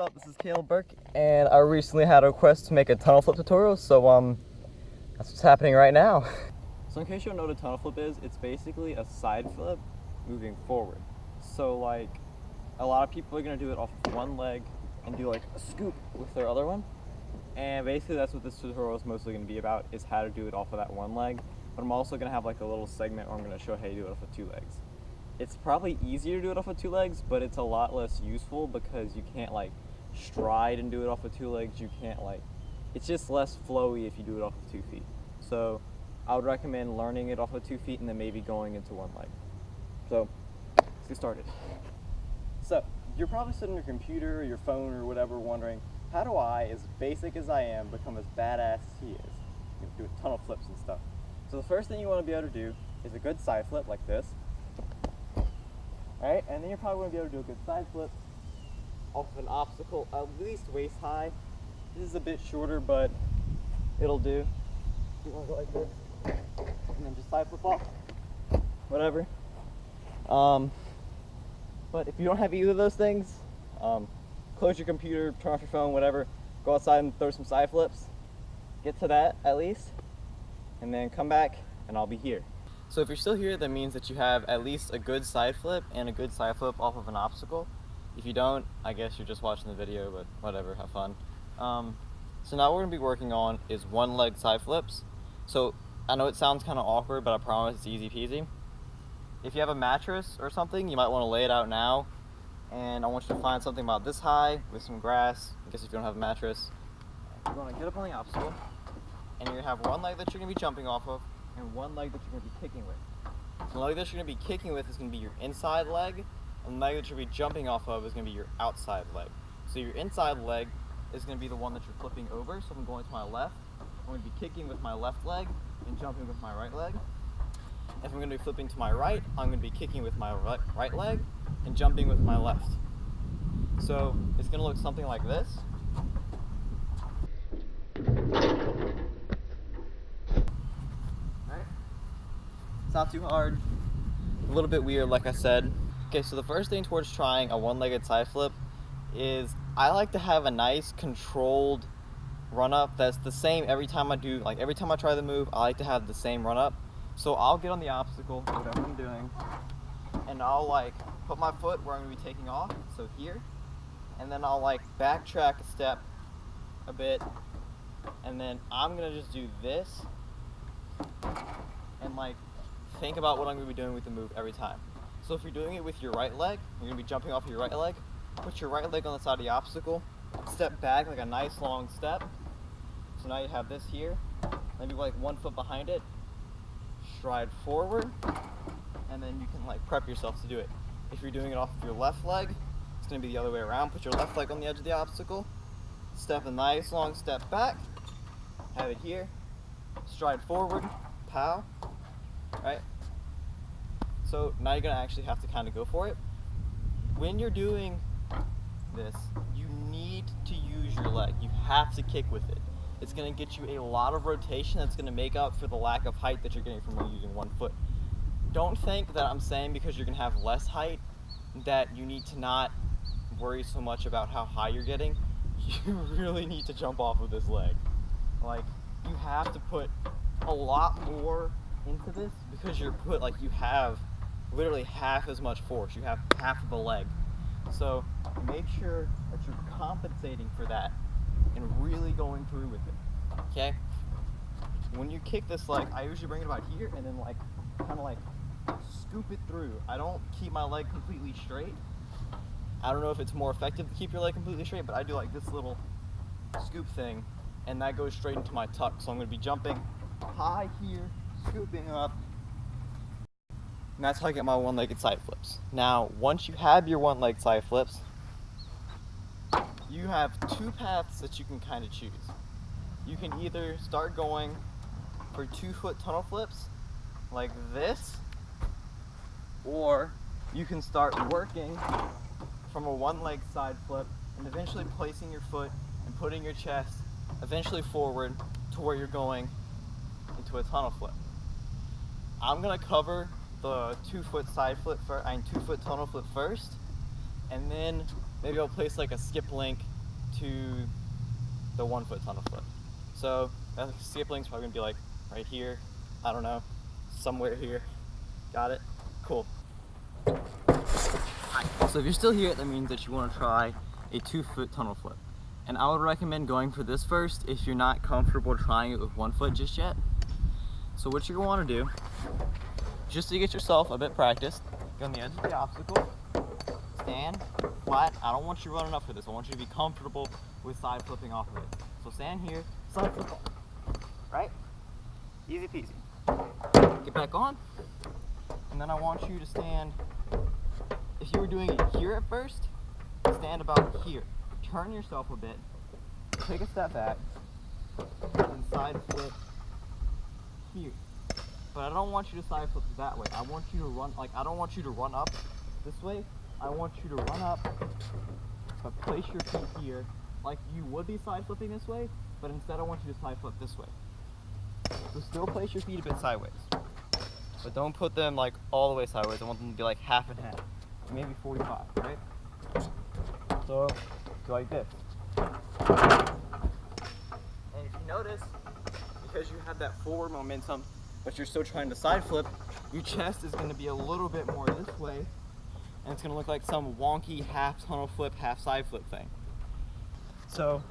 up? This is Caleb Burke, and I recently had a request to make a tunnel flip tutorial, so that's what's happening right now. So in case you don't know what a tunnel flip is, it's basically a side flip moving forward. So like, a lot of people are gonna do it off of one leg and do like a scoop with their other one. And basically that's what this tutorial is mostly gonna be about, is how to do it off of that one leg. But I'm also gonna have like a little segment where I'm gonna show how you do it off of two legs. It's probably easier to do it off of two legs, but it's a lot less useful because you can't like stride and do it off of two legs. You can't like, it's just less flowy if you do it off of 2 feet. So I would recommend learning it off of 2 feet and then maybe going into one leg. So let's get started. So you're probably sitting on your computer or your phone or whatever wondering, how do I, as basic as I am, become as badass as he is? You know, doing tunnel flips and stuff. So the first thing you want to be able to do is a good side flip like this. Alright, and then you're probably going to be able to do a good side flip off of an obstacle at least waist high. This is a bit shorter, but it'll do. You want to go like this, and then just side flip off, whatever. But if you don't have either of those things, close your computer, turn off your phone, whatever, go outside and throw some side flips, get to that at least, and then come back and I'll be here. So if you're still here, that means that you have at least a good side flip and a good side flip off of an obstacle. If you don't, I guess you're just watching the video, but whatever, have fun. So now what we're going to be working on is one leg side flips. So I know it sounds kind of awkward, but I promise it's easy peasy. If you have a mattress or something, you might want to lay it out now. And I want you to find something about this high with some grass. I guess if you don't have a mattress. You're going to get up on the obstacle, and you're going to have one leg that you're going to be jumping off of, and one leg that you're going to be kicking with. So the leg that you're going to be kicking with is going to be your inside leg, and the leg that you're going to be jumping off of is going to be your outside leg. So your inside leg is going to be the one that you're flipping over. So I'm going to my left. I'm going to be kicking with my left leg and jumping with my right leg. If I'm going to be flipping to my right, I'm going to be kicking with my right leg and jumping with my left. So it's going to look something like this. It's not too hard, a little bit weird like I said. Okay, so the first thing towards trying a one-legged side flip is I like to have a nice controlled run up that's the same every time I do, like every time I try the move, I like to have the same run up. So I'll get on the obstacle, whatever I'm doing, and I'll like put my foot where I'm going to be taking off, so here, and then I'll like backtrack a step a bit, and then I'm going to just do this, and like think about what I'm going to be doing with the move every time. So if you're doing it with your right leg, you're going to be jumping off your right leg, put your right leg on the side of the obstacle, step back like a nice long step. So now you have this here, maybe like 1 foot behind it, stride forward, and then you can like prep yourself to do it. If you're doing it off of your left leg, it's going to be the other way around. Put your left leg on the edge of the obstacle, step a nice long step back, have it here, stride forward, pow. Right? So now you're going to actually have to kind of go for it. When you're doing this, you need to use your leg. You have to kick with it. It's going to get you a lot of rotation that's going to make up for the lack of height that you're getting from using 1 foot. Don't think that I'm saying because you're going to have less height that you need to not worry so much about how high you're getting. You really need to jump off of this leg. Like, you have to put a lot more into this because you have literally half as much force. You have half of a leg. So make sure that you're compensating for that and really going through with it. Okay? When you kick this leg, I usually bring it about here and then like kind of like scoop it through. I don't keep my leg completely straight. I don't know if it's more effective to keep your leg completely straight, but I do like this little scoop thing, and that goes straight into my tuck. So I'm going to be jumping high here, scooping up, and that's how I get my one-legged side flips. Now, once you have your one-legged side flips, you have two paths that you can kind of choose. You can either start going for 2 foot tunnel flips like this, or you can start working from a one-leg side flip and eventually placing your foot and putting your chest eventually forward to where you're going into a tunnel flip. I'm gonna cover the 2 foot side flip 2 foot tunnel flip first, and then maybe I'll place like a skip link to the 1 foot tunnel flip. So that skipling's probably gonna be like right here, I don't know, somewhere here. Got it? Cool. So if you're still here, that means that you want to try a 2 foot tunnel flip. And I would recommend going for this first if you're not comfortable trying it with 1 foot just yet. So what you're gonna want to do, just to get yourself a bit practiced, get on the edge of the obstacle, stand flat. I don't want you running up for this. I want you to be comfortable with side flipping off of it. So stand here, side flip off, right? Easy peasy. Get back on, and then I want you to stand, if you were doing it here at first, stand about here. Turn yourself a bit, take a step back, and side flip here. But I don't want you to side flip that way. I want you to run, like, I don't want you to run up this way. I want you to run up, but place your feet here, like you would be side flipping this way, but instead I want you to side flip this way. So still place your feet a bit sideways, but don't put them like all the way sideways. I want them to be like half and half, maybe 45, right? So go like this. And if you notice, because you have that forward momentum, but you're still trying to side flip, your chest is going to be a little bit more this way, and it's going to look like some wonky half tunnel flip, half side flip thing. So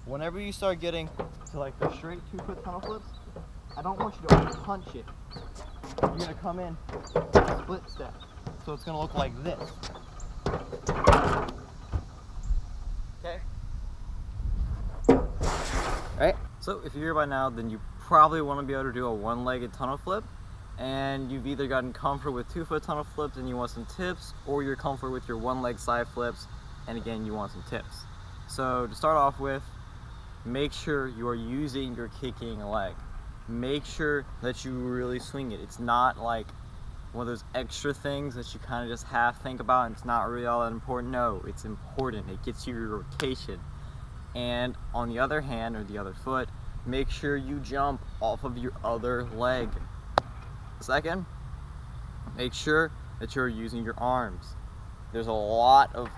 whenever you start getting to like the straight 2 foot tunnel flips, I don't want you to punch it. You're going to come in split step. So it's going to look like this. Okay? Alright, so if you're here by now, then you probably want to be able to do a one-legged tunnel flip, and you've either gotten comfortable with 2 foot tunnel flips and you want some tips, or you're comfortable with your one-leg side flips and again you want some tips. So to start off with, make sure you are using your kicking leg. Make sure that you really swing it. It's not like one of those extra things that you kind of just half think about and it's not really all that important. No, it's important. It gets you your rotation. And on the other hand, or the other foot, make sure you jump off of your other leg. Second, make sure that you're using your arms. There's a lot of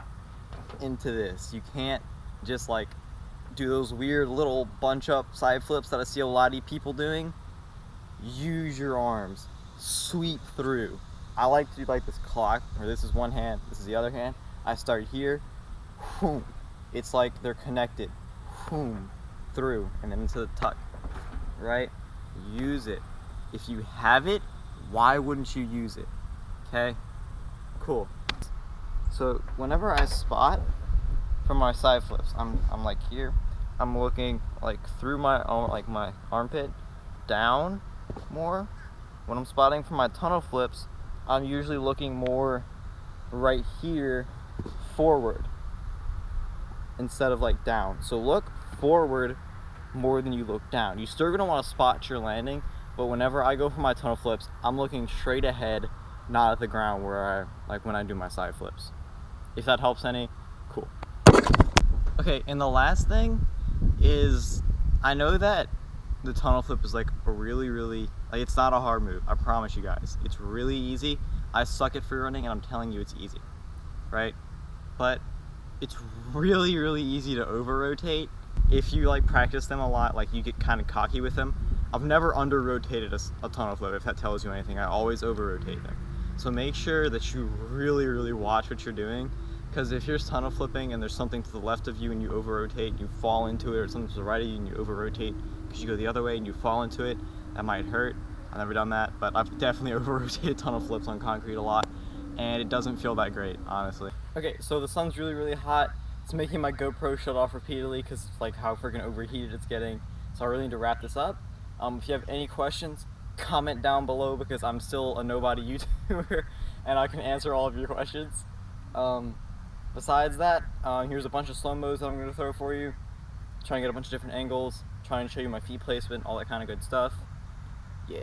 into this. You can't just like do those weird little bunch up side flips that I see a lot of people doing. Use your arms. Sweep through. I like to do like this clock, where this is one hand, this is the other hand. I start here, whoom. It's like they're connected, whoom, through, and then into the tuck, right? Use it. If you have it, why wouldn't you use it? Okay, cool. So whenever I spot from my side flips, I'm like here, I'm looking like through my own, like my armpit down more. When I'm spotting from my tunnel flips, I'm usually looking more right here forward instead of like down. So look forward more than you look down. You're still gonna want to spot your landing, but whenever I go for my tunnel flips, I'm looking straight ahead, not at the ground where I like when I do my side flips. If that helps any, cool. Okay, and the last thing is, I know that the tunnel flip is like a really, like it's not a hard move, I promise you guys. It's really easy. I suck at free running and I'm telling you it's easy, right? But it's really, really easy to over rotate. If you like practice them a lot, like you get kind of cocky with them. I've never under rotated a tunnel flip, if that tells you anything. I always over rotate them. So make sure that you really, really watch what you're doing, because if you're tunnel flipping and there's something to the left of you and you over rotate, you fall into it, or something to the right of you and you over rotate because you go the other way and you fall into it, that might hurt. I've never done that, but I've definitely over rotated tunnel flips on concrete a lot, and it doesn't feel that great, honestly. Okay, so the sun's really, really hot. It's making my GoPro shut off repeatedly because it's like how freaking overheated it's getting. So I really need to wrap this up. If you have any questions, comment down below, because I'm still a nobody YouTuber and I can answer all of your questions. Besides that, here's a bunch of slow-mos that I'm going to throw for you. Trying to get a bunch of different angles, trying to show you my feet placement, all that kind of good stuff. Yeah.